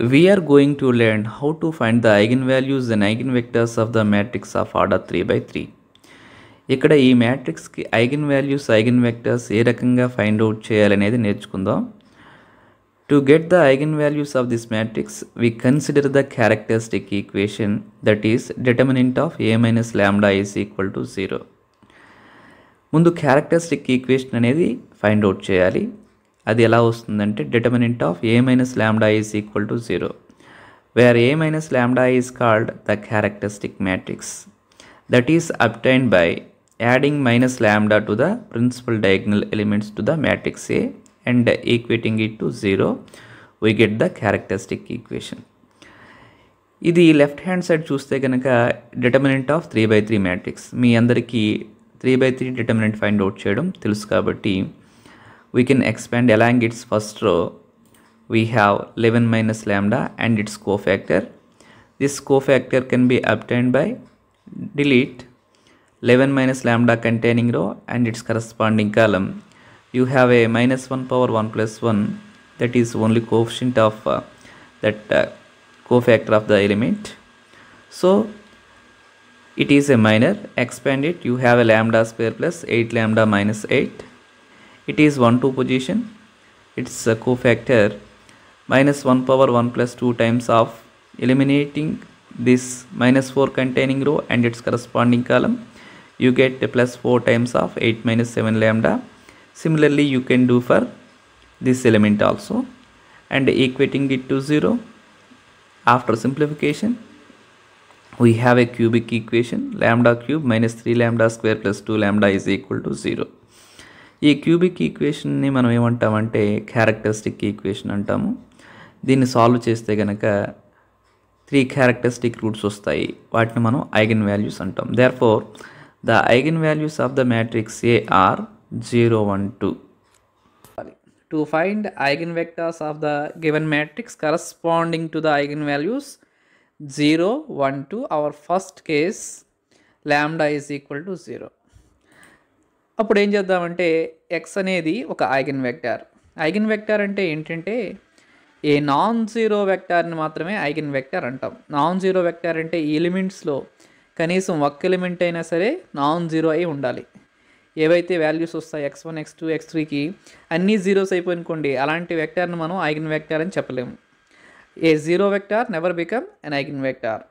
We are going to learn how to find the eigenvalues and eigenvectors of the matrix of order 3 by 3. ఇక్కడ ఈ మ్యాట్రిక్స్కి eigenvalues eigenvectors ఏ రకంగా find out చేయాలనేది నేర్చుకుందాం. To get the eigenvalues of this matrix we consider the characteristic equation that is determinant of a minus lambda is equal to 0. ముందు characteristic equation అనేది find out చేయాలి. అది ఎలా వస్తుందంటే determinant of a minus lambda is equal to 0 where a minus lambda is called the characteristic matrix that is obtained by adding minus lambda to the principal diagonal elements to the matrix A and equating it to 0, we get the characteristic equation. ఇది left hand side చూస్తే కనుక determinant of 3 by 3 matrix. మీ అందరికీ 3 by 3 determinant find out చేయడం తెలుసు కాబట్టి we can expand along its first row. We have 11 minus lambda and its cofactor. This cofactor can be obtained by delete 11 minus lambda containing row and its corresponding column. You have a minus 1 power 1 plus 1, that is only coefficient of that cofactor of the element. So it is a minor. Expand it, you have a lambda square plus 8 lambda minus 8. It is 1 2 position. Its cofactor minus 1 power 1 plus 2 times of eliminating this minus 4 containing row and its corresponding column, you get plus 4 times of 8 minus 7 lambda. Similarly you can do for this element also, and equating it to 0. After simplification we have a cubic equation, lambda cube minus 3 lambda square plus 2 lambda is equal to 0. ఈ cubic ఈక్వేషన్ని మనం ఏమంటామంటే characteristic equation అంటాము. దీన్ని solve చేస్తే కనుక 3 characteristic roots వస్తాయి. వాటిని మనం ఐగెన్ వాల్యూస్ అంటాం. Therefore the eigenvalues of the matrix A are 0 1 2. To find eigenvectors of the given matrix corresponding to the eigenvalues 0 1 2, our first case lambda is equal to 0. అప్పుడు ఏం చేద్దామంటే X అనేది ఒక eigen vector. Eigen vector అంటే ఏంటంటే ఏ non zero వెక్టార్ని మాత్రమే eigen vector అంటాం. Non zero vector అంటే ఈ ఎలిమెంట్స్లో కనీసం ఒక్క ఎలిమెంట్ అయినా సరే నాన్ జీరో అయి ఉండాలి. ఏవైతే వాల్యూస్ వస్తాయి x1 x2 x3కి అన్నీ జీరోస్ అయిపోయినుకోండి, అలాంటి వెక్టార్ని మనం ఐగెన్ వెక్టార్ అని చెప్పలేము. A zero vector never become an eigen vector.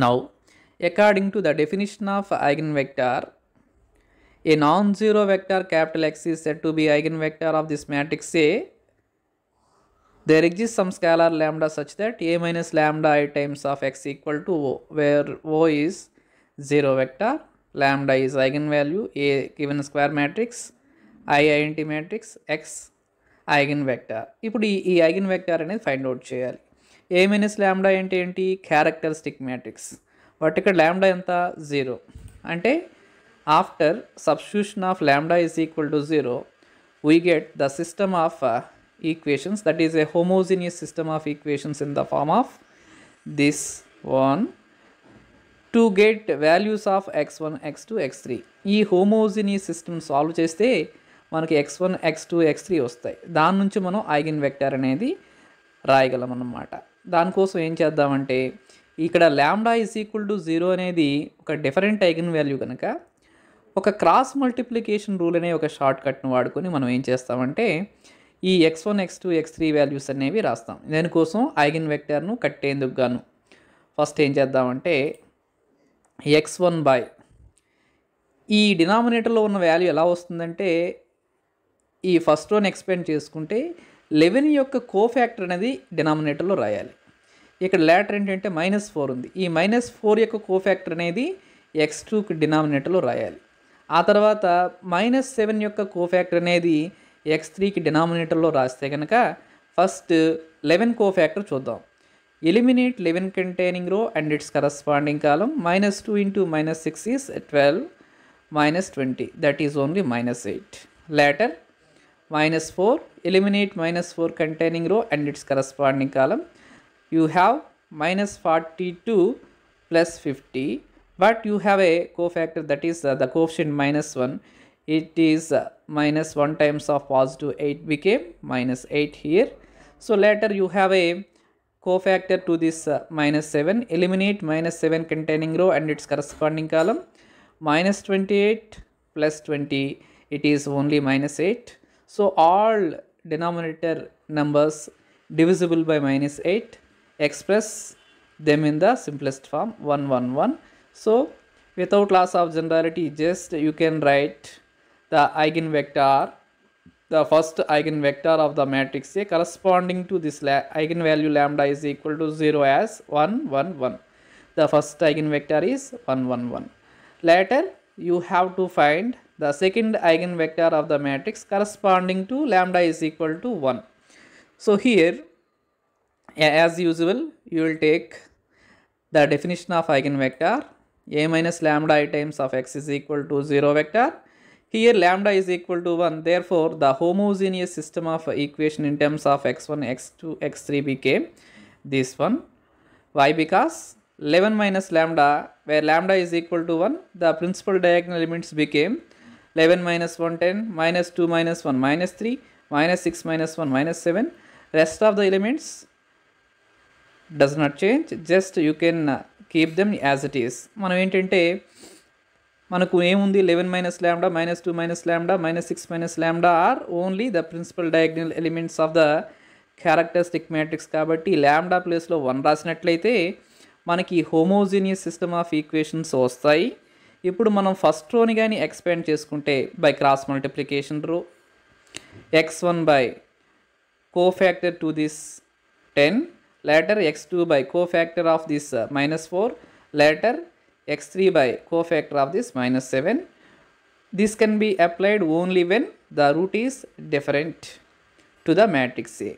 Now according to the definition of eigen vector, a non-zero vector capital X is said to be eigenvector of this matrix A. There exists some scalar lambda such that a minus lambda I times of x equal to O, where O is zero vector, lambda is eigenvalue, A given square matrix, I int matrix, x eigenvector. ఇప్పుడు ఈ eigenvector అనేది find out చేయాలి. a minus lambda అంటే ఏంటి? Characteristic matrix. But ఇక్కడ lambda ఎంత? 0. అంటే after substitution of lambda is equal to 0, we get the system of equations, that is a homogeneous system of equations in the form of this one. To get values of x1 x2 x3, ఈ homogeneous system solve చేస్తే మనకి x1 x2 x3 వస్తాయి. దాని నుంచి మనం eigen vector అనేది రాయగలం అన్నమాట. దానికోసం ఏం చేద్దామంటే ఇక్కడ లాంబ్డా ఈజ్ ఈక్వల్ టు 0 అనేది ఒక డిఫరెంట్ ఐగెన్ వాల్యూ కనుక ఒక క్రాస్ మల్టిప్లికేషన్ రూల్ అనే ఒక షార్ట్ కట్ను వాడుకొని మనం ఏం చేస్తామంటే ఈ x1 x2 x3 వాల్యూస్ అనేవి రాస్తాం. దానికోసం ఐగెన్ వెక్టర్ను కట్టేందుకు గాను ఫస్ట్ ఏం చేద్దామంటే x1 బై ఈ డినామినేటర్లో ఉన్న వాల్యూ ఎలా వస్తుందంటే ఈ ఫస్ట్ రోని ఎక్స్పెండ్ చేసుకుంటే 11 యొక్క కోఫ్యాక్టర్ అనేది డినామినేటర్లో రాయాలి. ఇక్కడ లేటర్ ఏంటంటే -4 ఉంది. ఈ -4 యొక్క కోఫ్యాక్టర్ అనేది x2కి డినామినేటర్లో రాయాలి. ఆ తర్వాత -7 యొక్క కోఫ్యాక్టర్ అనేది x3కి డినామినేటర్లో రాస్తే కనుక ఫస్ట్ 11 కోఫ్యాక్టర్ చూద్దాం. ఎలిమినేట్ 11 కంటైనింగ్ రో and it's corresponding column. -2 into -6 is 12, -20, that is only -8. Later -4, eliminate -4 containing row and its corresponding column. You have -42 plus 50. But you have a cofactor, that is the coefficient -1. It is -1 times of positive 8 became -8 here. So later you have a cofactor to this minus 7, eliminate minus 7 containing row and its corresponding column. Minus 28 plus 20, it is only minus 8. So all denominator numbers divisible by minus 8, express them in the simplest form 1 1 1. So without loss of generality, just you can write the eigenvector, the first eigenvector of the matrix A corresponding to this eigenvalue lambda is equal to 0 as 1 1 1. The first eigenvector is 1 1 1. Later you have to find the second eigenvector of the matrix corresponding to lambda is equal to 1. So here, as usual, you will take the definition of eigenvector. A minus lambda I times of x is equal to 0 vector. Here lambda is equal to 1. Therefore, the homogeneous system of equation in terms of x1, x2, x3 became this one. Why? Because 11 minus lambda, where lambda is equal to 1, the principal diagonal elements became 11 minus 1 10, minus 2 minus 1 minus 3, minus 6 minus 1 minus 7. Rest of the elements does not change, just you can keep them as it is. మనం ఏంటంటే మనకు ఏముంది 11 minus lambda, minus 2 minus lambda, minus 6 minus lambda are only the principal diagonal elements of the characteristic matrix. కాబట్టి lambda ప్లేస్లో 1 రాసినట్లయితే మనకి homogeneous system of equations వస్తాయి. ఇప్పుడు మనం ఫస్ట్ రోని కానీ ఎక్స్పాండ్ చేసుకుంటే బై క్రాస్ మల్టిప్లికేషన్ రో, x1 by cofactor to this 10, later x2 by cofactor of this minus 4, later x3 by cofactor of this minus 7. This can be applied only when the root is different to the matrix A.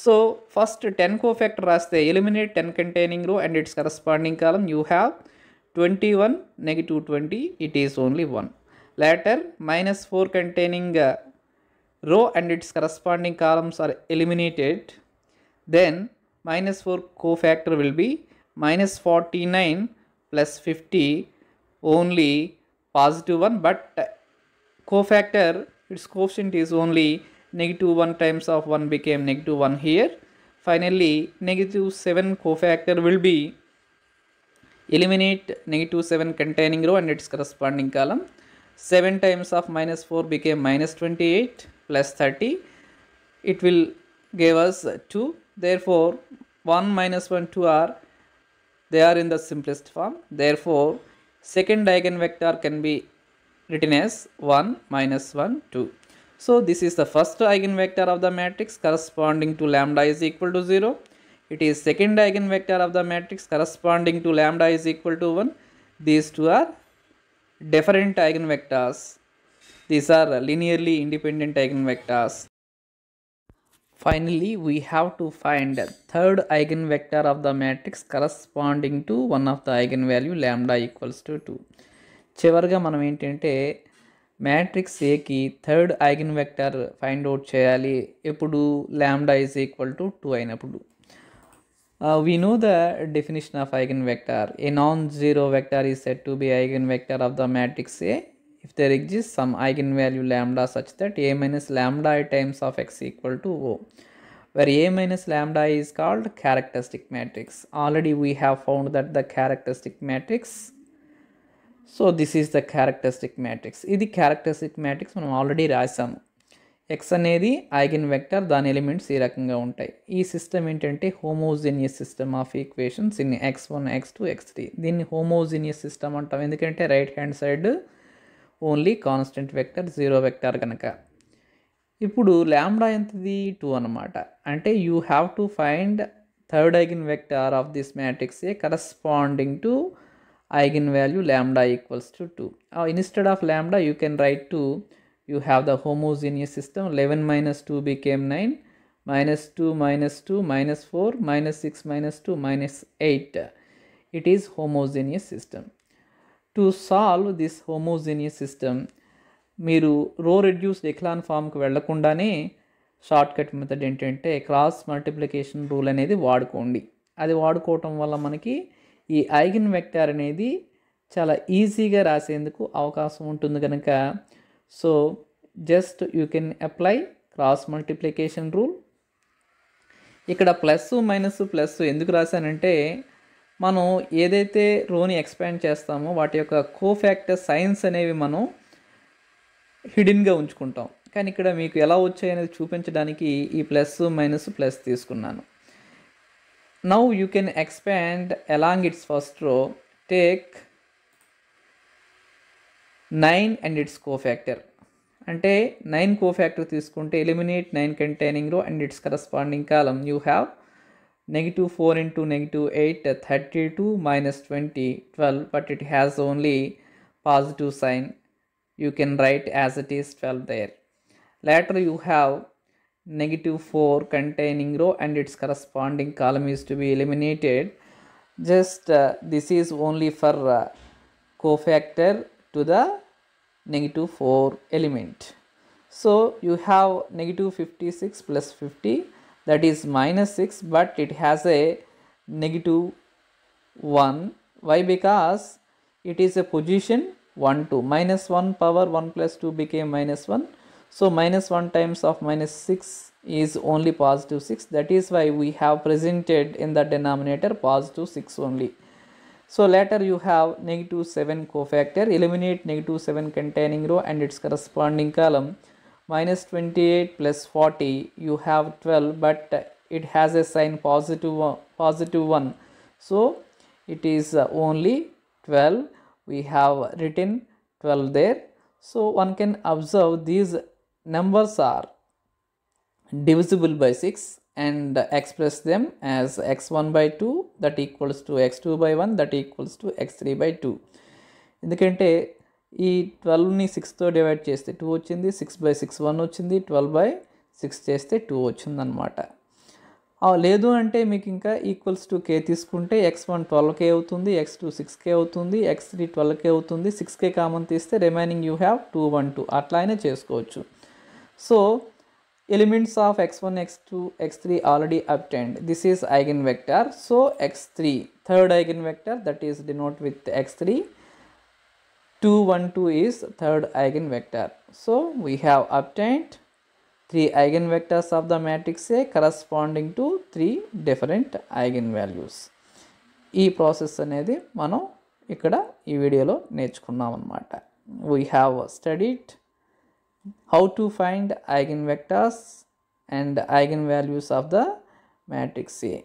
So first 10 cofactor raste, eliminate 10 containing row and its corresponding column. You have 21 negative 20, it is only 1. Later minus 4 containing row and its corresponding columns are eliminated. Then minus 4 cofactor will be minus 49 plus 50, only positive 1, but cofactor, its coefficient is only negative 1 times of 1 became negative 1 here. Finally negative 7 cofactor will be, eliminate negative 7 containing row and its corresponding column. 7 times of minus 4 became minus 28 plus 30, it will give us 2. Therefore 1 minus 1 2 are, they are in the simplest form. Therefore second eigenvector can be written as 1 minus 1 2. So this is the first eigenvector of the matrix corresponding to lambda is equal to 0. It is second eigenvector of the matrix corresponding to lambda is equal to 1. These two are different eigenvectors. These are linearly independent eigenvectors. Finally, we have to find third eigenvector of the matrix corresponding to one of the eigenvalue lambda equals to 2. చివరిగా మనం ఏంటంటే matrix ఏకి third eigenvector find out చేయాలి ఎప్పుడు lambda is equal to 2 అయినప్పుడు. We know the definition of eigenvector. A non-zero vector is said to be eigenvector of the matrix A if there exists some eigenvalue lambda such that A minus lambda I times of x equal to O, where A minus lambda is called characteristic matrix. Already we have found that the characteristic matrix. So this is the characteristic matrix. ఇది characteristic matrix మనం already రాసాము. x అనేది eigen vector, దాని elements ఈ రకంగా ఉంటాయి. ఈ system ఏంటంటే homogeneous system of equations in x1 x2 x3. దీన్ని హోమోజీనియస్ సిస్టమ్ అంటాం ఎందుకంటే right hand side only constant vector, zero vector కనుక. ఇప్పుడు లాంబ్డా ఎంతది 2 అన్నమాట. అంటే you have to find third eigen vector of this matrix A corresponding to eigenvalue lambda equals to 2. Instead of lambda you can write 2. You have the homogeneous system. 11 minus 2 became 9, minus 2 minus 2 minus 4 minus 6 minus 2 minus 8. It is homogeneous system. To solve this homogeneous system, మీరు రో reduced echelon ఫామ్కి వెళ్లకుండానే short cut method ఏంటంటే cross multiplication rule అనేది వాడుకోండి. అది వాడుకోవటం వల్ల మనకి ఈ ఐగెన్ వెక్టర్ అనేది చాలా ఈజీగా రాసేందుకు అవకాశం ఉంటుంది కనుక so just you can apply cross multiplication rule. ఇక్కడ ప్లస్ మైనస్ ప్లస్ ఎందుకు రాశానంటే మనం ఏదైతే రోని ఎక్స్పాండ్ చేస్తామో వాటి యొక్క కోఫాక్టర్ సైన్స్ అనేవి మనం హిడెన్గా ఉంచుకుంటాం. కానీ ఇక్కడ మీకు ఎలా వచ్చాయి అనేది చూపించడానికి ఈ ప్లస్ మైనస్ ప్లస్ తీసుకున్నాను. Now you can expand along it's first row. Take 9 and it's cofactor. అంటే 9 కోఫాక్టర్ తీసుకుంటే ఎలిమినేట్ 9 కంటైనింగ్ రో and it's corresponding column. You have -4 into -8 32 minus 20 12, but it has only positive sign. You can write as it is 12 there. Later you have -4 containing row and its corresponding column is to be eliminated. Just this is only for cofactor to the -4 element. So you have -56 plus 50, that is -6, but it has a -1. Why? Because it is a position 1 2. -1 power 1 plus 2 became -1. So -1 times of -6 is only positive 6. That is why we have presented in the denominator positive 6 only. So later you have -7 cofactor. Eliminate -7 containing row and its corresponding column. -28 plus 40, you have 12, but it has a sign positive 1. So it is only 12. We have written 12 there. So one can observe these numbers are divisible by 6 and express them as x1 by 2 that equals to x2 by 1 that equals to x3 by 2. ఎందుకంటే ఈ 12ని 6తో divide చేస్తే 2 వచ్చింది, 6/6 1 వచ్చింది, 12/6 చేస్తే 2 వచ్చిందనమాట. లేదు అంటే మీకు ఇంకా ఈక్వల్స్ టు k తీసుకుంటే x1 12k అవుతుంది, x2 6k అవుతుంది, x3 12k అవుతుంది. 6k కామన్ తీస్తే రిమైనింగ్ యూ హ్యావ్ 2 1 2 అట్లా అయినా చేసుకోవచ్చు. So elements of x1 x2 x3 already obtained. This is eigen vector. So x3 third eigen vector, that is denote with x3. 2 1 2 is third eigenvector. So we have obtained 3 eigenvectors of the matrix A corresponding to 3 different eigenvalues. ఈ process అనేది మనం ఇక్కడ ఈ వీడియోలో నేర్చుకున్నాం అన్నమాట. We have studied how to find eigenvectors and eigenvalues of the matrix A.